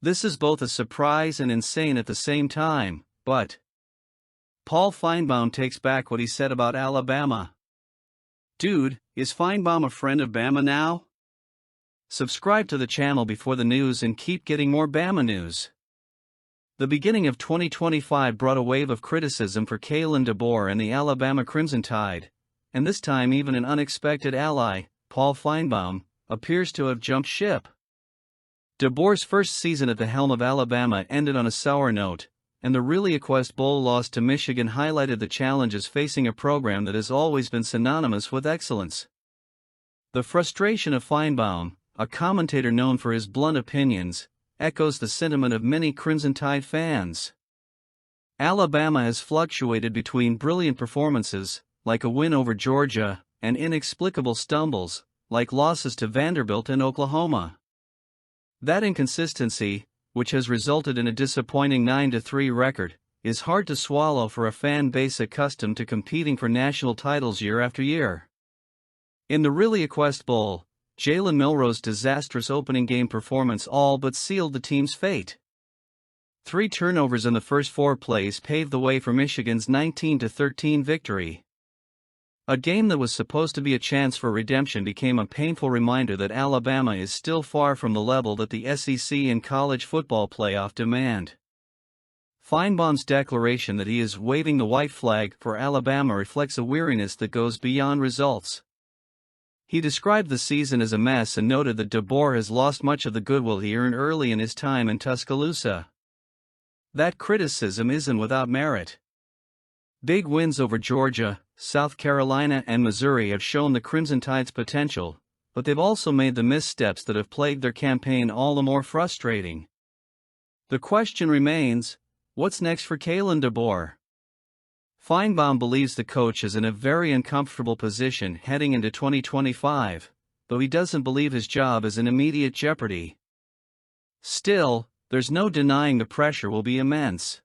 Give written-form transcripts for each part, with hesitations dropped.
This is both a surprise and insane at the same time, but Paul Finebaum takes back what he said about Alabama. Dude, is Finebaum a friend of Bama now? Subscribe to the channel before the news and keep getting more Bama news. The beginning of 2025 brought a wave of criticism for Kalen DeBoer and the Alabama Crimson Tide, and this time even an unexpected ally, Paul Finebaum, appears to have jumped ship. DeBoer's first season at the helm of Alabama ended on a sour note, and the ReliaQuest Bowl loss to Michigan highlighted the challenges facing a program that has always been synonymous with excellence. The frustration of Finebaum, a commentator known for his blunt opinions, echoes the sentiment of many Crimson Tide fans. Alabama has fluctuated between brilliant performances, like a win over Georgia, and inexplicable stumbles, like losses to Vanderbilt and Oklahoma. That inconsistency, which has resulted in a disappointing 9-3 record, is hard to swallow for a fan base accustomed to competing for national titles year after year. In the ReliaQuest Bowl, Jaylen Milroe's disastrous opening game performance all but sealed the team's fate. 3 turnovers in the first 4 plays paved the way for Michigan's 19-13 victory. A game that was supposed to be a chance for redemption became a painful reminder that Alabama is still far from the level that the SEC and college football playoff demand. Finebaum's declaration that he is waving the white flag for Alabama reflects a weariness that goes beyond results. He described the season as a mess and noted that DeBoer has lost much of the goodwill he earned early in his time in Tuscaloosa. That criticism isn't without merit. Big wins over Georgia, South Carolina, and Missouri have shown the Crimson Tide's potential, but they've also made the missteps that have plagued their campaign all the more frustrating. The question remains, what's next for Kalen DeBoer? Finebaum believes the coach is in a very uncomfortable position heading into 2025, though he doesn't believe his job is in immediate jeopardy. Still, there's no denying the pressure will be immense.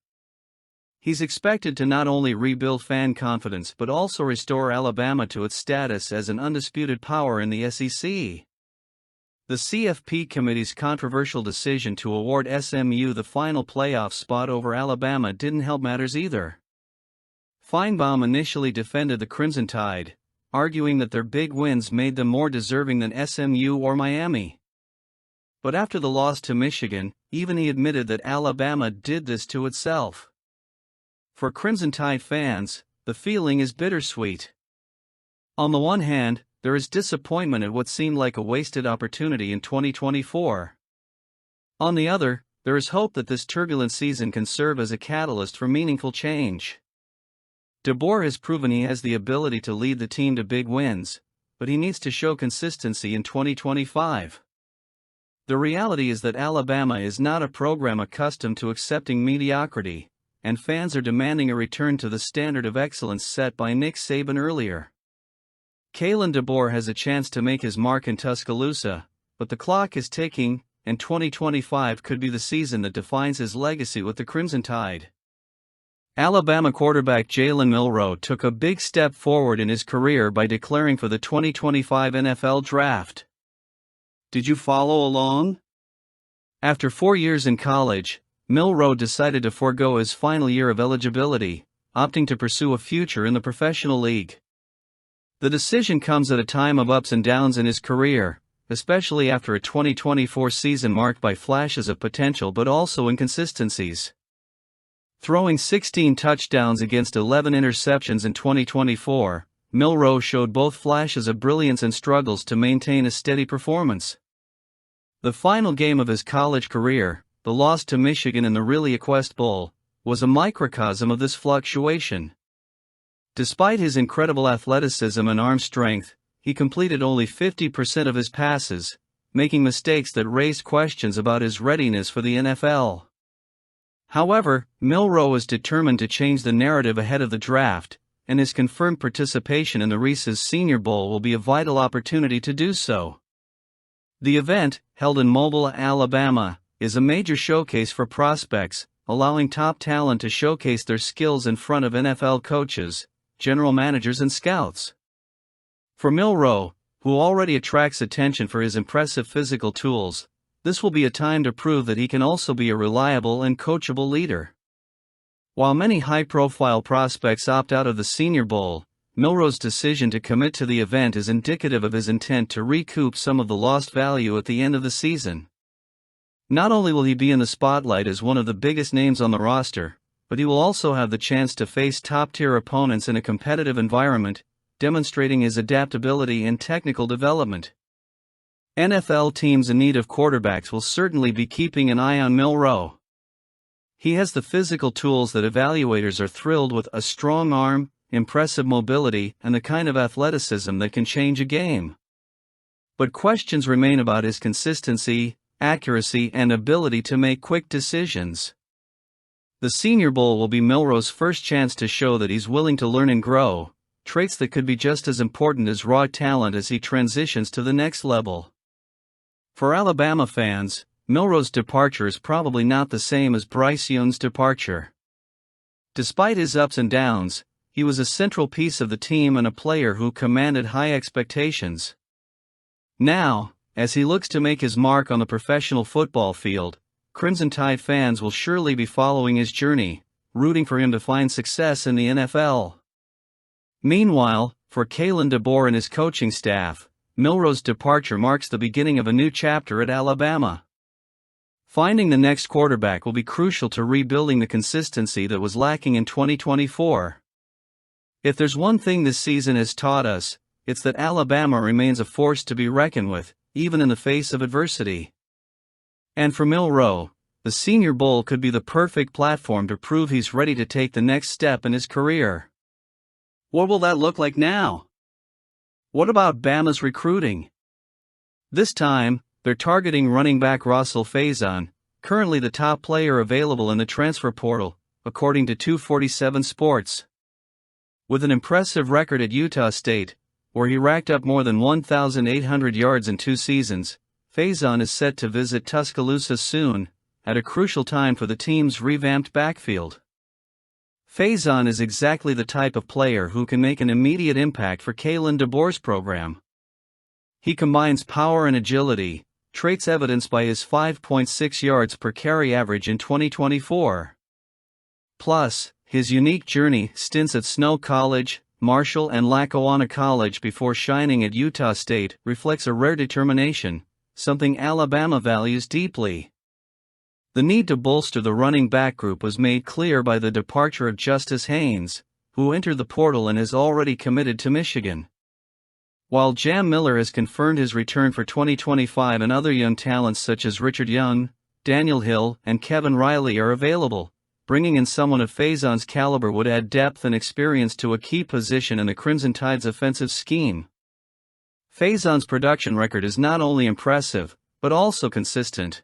He's expected to not only rebuild fan confidence but also restore Alabama to its status as an undisputed power in the SEC. The CFP committee's controversial decision to award SMU the final playoff spot over Alabama didn't help matters either. Finebaum initially defended the Crimson Tide, arguing that their big wins made them more deserving than SMU or Miami. But after the loss to Michigan, even he admitted that Alabama did this to itself. For Crimson Tide fans, the feeling is bittersweet. On the one hand, there is disappointment at what seemed like a wasted opportunity in 2024. On the other, there is hope that this turbulent season can serve as a catalyst for meaningful change. DeBoer has proven he has the ability to lead the team to big wins, but he needs to show consistency in 2025. The reality is that Alabama is not a program accustomed to accepting mediocrity, and fans are demanding a return to the standard of excellence set by Nick Saban earlier. Kalen DeBoer has a chance to make his mark in Tuscaloosa, but the clock is ticking, and 2025 could be the season that defines his legacy with the Crimson Tide. Alabama quarterback Jaylen Milroe took a big step forward in his career by declaring for the 2025 NFL Draft. Did you follow along? After 4 years in college, Milroe decided to forego his final year of eligibility, opting to pursue a future in the professional league. The decision comes at a time of ups and downs in his career, especially after a 2024 season marked by flashes of potential but also inconsistencies. Throwing 16 touchdowns against 11 interceptions in 2024, Milroe showed both flashes of brilliance and struggles to maintain a steady performance. The final game of his college career, the loss to Michigan in the ReliaQuest Bowl, was a microcosm of this fluctuation. Despite his incredible athleticism and arm strength, he completed only 50% of his passes, making mistakes that raised questions about his readiness for the NFL. However, Milroe is determined to change the narrative ahead of the draft, and his confirmed participation in the Reese's Senior Bowl will be a vital opportunity to do so. The event, held in Mobile, Alabama, is a major showcase for prospects, allowing top talent to showcase their skills in front of NFL coaches, general managers and scouts. For Milroe, who already attracts attention for his impressive physical tools, this will be a time to prove that he can also be a reliable and coachable leader. While many high-profile prospects opt out of the Senior Bowl, Milroe's decision to commit to the event is indicative of his intent to recoup some of the lost value at the end of the season. Not only will he be in the spotlight as one of the biggest names on the roster, but he will also have the chance to face top-tier opponents in a competitive environment, demonstrating his adaptability and technical development. NFL teams in need of quarterbacks will certainly be keeping an eye on Milroe. He has the physical tools that evaluators are thrilled with: a strong arm, impressive mobility, and the kind of athleticism that can change a game. But questions remain about his consistency, accuracy, and ability to make quick decisions. The Senior Bowl will be Milroe's first chance to show that he's willing to learn and grow, traits that could be just as important as raw talent as he transitions to the next level. For Alabama fans, Milroe's departure is probably not the same as Bryce Young's departure. Despite his ups and downs, he was a central piece of the team and a player who commanded high expectations. Now, as he looks to make his mark on the professional football field, Crimson Tide fans will surely be following his journey, rooting for him to find success in the NFL. Meanwhile, for Kalen DeBoer and his coaching staff, Milroe's departure marks the beginning of a new chapter at Alabama. Finding the next quarterback will be crucial to rebuilding the consistency that was lacking in 2024. If there's one thing this season has taught us, it's that Alabama remains a force to be reckoned with, even in the face of adversity. And for Milroe, the Senior Bowl could be the perfect platform to prove he's ready to take the next step in his career. What will that look like now? What about Bama's recruiting? This time, they're targeting running back Russell Faison, currently the top player available in the transfer portal, according to 247 Sports. With an impressive record at Utah State, where he racked up more than 1,800 yards in 2 seasons, Faison is set to visit Tuscaloosa soon, at a crucial time for the team's revamped backfield. Faison is exactly the type of player who can make an immediate impact for Kalen DeBoer's program. He combines power and agility, traits evidenced by his 5.6 yards per carry average in 2024. Plus, his unique journey, stints at Snow College, Marshall, and Lackawanna College before shining at Utah State, reflects a rare determination, something Alabama values deeply. The need to bolster the running back group was made clear by the departure of Justice Haynes, who entered the portal and is already committed to Michigan. While Jam Miller has confirmed his return for 2025 and other young talents such as Richard Young, Daniel Hill, and Kevin Riley are available, bringing in someone of Faison's caliber would add depth and experience to a key position in the Crimson Tide's offensive scheme. Faison's production record is not only impressive, but also consistent.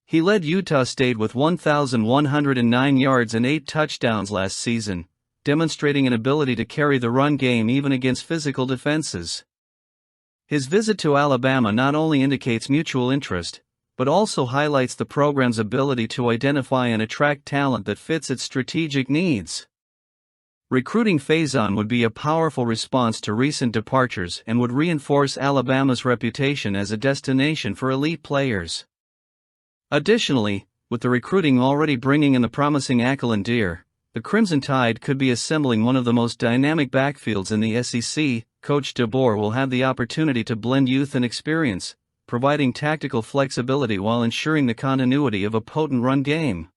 He led Utah State with 1,109 yards and 8 touchdowns last season, demonstrating an ability to carry the run game even against physical defenses. His visit to Alabama not only indicates mutual interest, but also highlights the program's ability to identify and attract talent that fits its strategic needs. Recruiting Faison would be a powerful response to recent departures and would reinforce Alabama's reputation as a destination for elite players. Additionally, with the recruiting already bringing in the promising Kalen DeBoer, the Crimson Tide could be assembling one of the most dynamic backfields in the SEC. Coach DeBoer will have the opportunity to blend youth and experience, providing tactical flexibility while ensuring the continuity of a potent run game.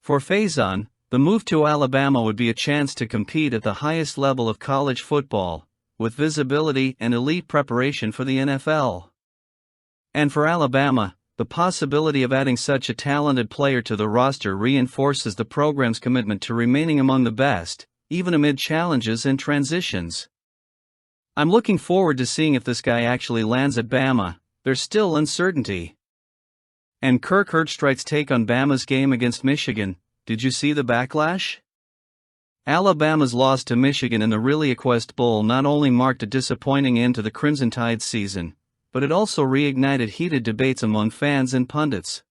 For Faison, the move to Alabama would be a chance to compete at the highest level of college football, with visibility and elite preparation for the NFL. And for Alabama, the possibility of adding such a talented player to the roster reinforces the program's commitment to remaining among the best, even amid challenges and transitions. I'm looking forward to seeing if this guy actually lands at Bama. There's still uncertainty. And Kirk Herbstreit's take on Bama's game against Michigan, did you see the backlash? Alabama's loss to Michigan in the ReliaQuest Bowl not only marked a disappointing end to the Crimson Tide season, but it also reignited heated debates among fans and pundits.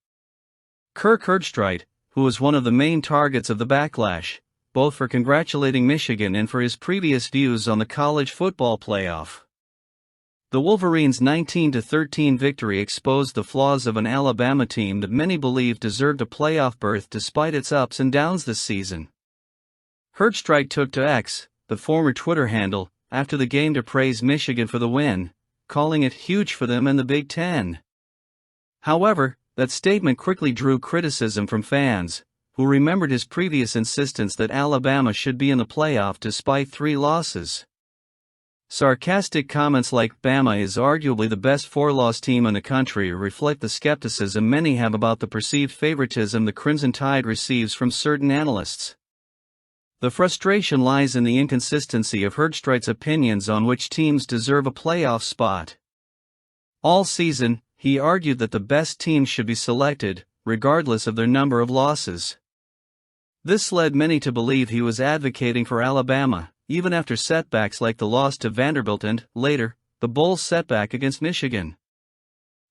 Kirk Herbstreit, who was one of the main targets of the backlash, both for congratulating Michigan and for his previous views on the college football playoff. The Wolverines' 19-13 victory exposed the flaws of an Alabama team that many believe deserved a playoff berth despite its ups and downs this season. Herbstreit took to X, the former Twitter handle, after the game to praise Michigan for the win, calling it huge for them and the Big Ten. However, that statement quickly drew criticism from fans, who remembered his previous insistence that Alabama should be in the playoff despite 3 losses. Sarcastic comments like "Bama is arguably the best 4-loss team in the country" reflect the skepticism many have about the perceived favoritism the Crimson Tide receives from certain analysts. The frustration lies in the inconsistency of Herbstreit's opinions on which teams deserve a playoff spot. All season, he argued that the best teams should be selected, regardless of their number of losses. This led many to believe he was advocating for Alabama, even after setbacks like the loss to Vanderbilt and, later, the bowl setback against Michigan.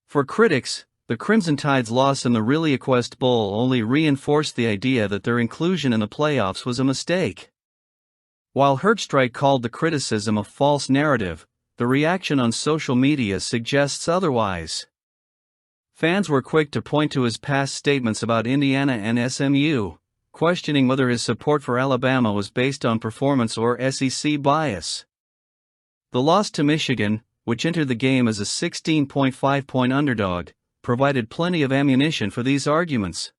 For critics, the Crimson Tide's loss in the ReliaQuest Bowl only reinforced the idea that their inclusion in the playoffs was a mistake. While Herbstreit called the criticism a false narrative, the reaction on social media suggests otherwise. Fans were quick to point to his past statements about Indiana and SMU, questioning whether his support for Alabama was based on performance or SEC bias. The loss to Michigan, which entered the game as a 16.5-point underdog, provided plenty of ammunition for these arguments.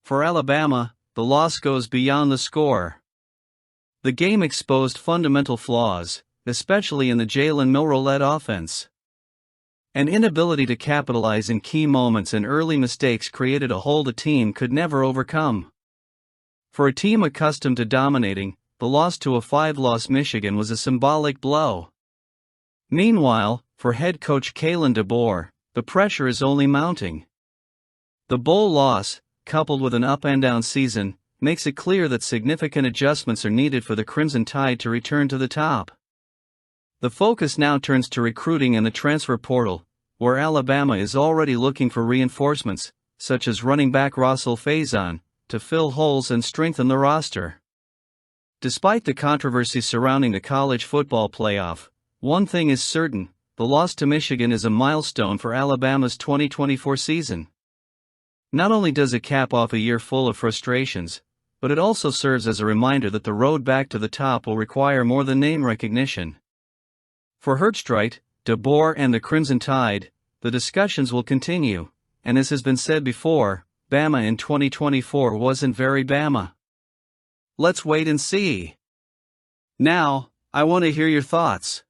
For Alabama, the loss goes beyond the score. The game exposed fundamental flaws, especially in the Jaylen Milroe-led offense. An inability to capitalize in key moments and early mistakes created a hole the team could never overcome. For a team accustomed to dominating, the loss to a 5-loss Michigan was a symbolic blow. Meanwhile, for head coach Kalen DeBoer, the pressure is only mounting. The bowl loss, coupled with an up-and-down season, makes it clear that significant adjustments are needed for the Crimson Tide to return to the top. The focus now turns to recruiting and the transfer portal, where Alabama is already looking for reinforcements, such as running back Russell Faison, to fill holes and strengthen the roster. Despite the controversy surrounding the college football playoff, one thing is certain: the loss to Michigan is a milestone for Alabama's 2024 season. Not only does it cap off a year full of frustrations, but it also serves as a reminder that the road back to the top will require more than name recognition. For Herbstreit, DeBoer and the Crimson Tide, the discussions will continue, and as has been said before, Bama in 2024 wasn't very Bama. Let's wait and see. Now, I want to hear your thoughts.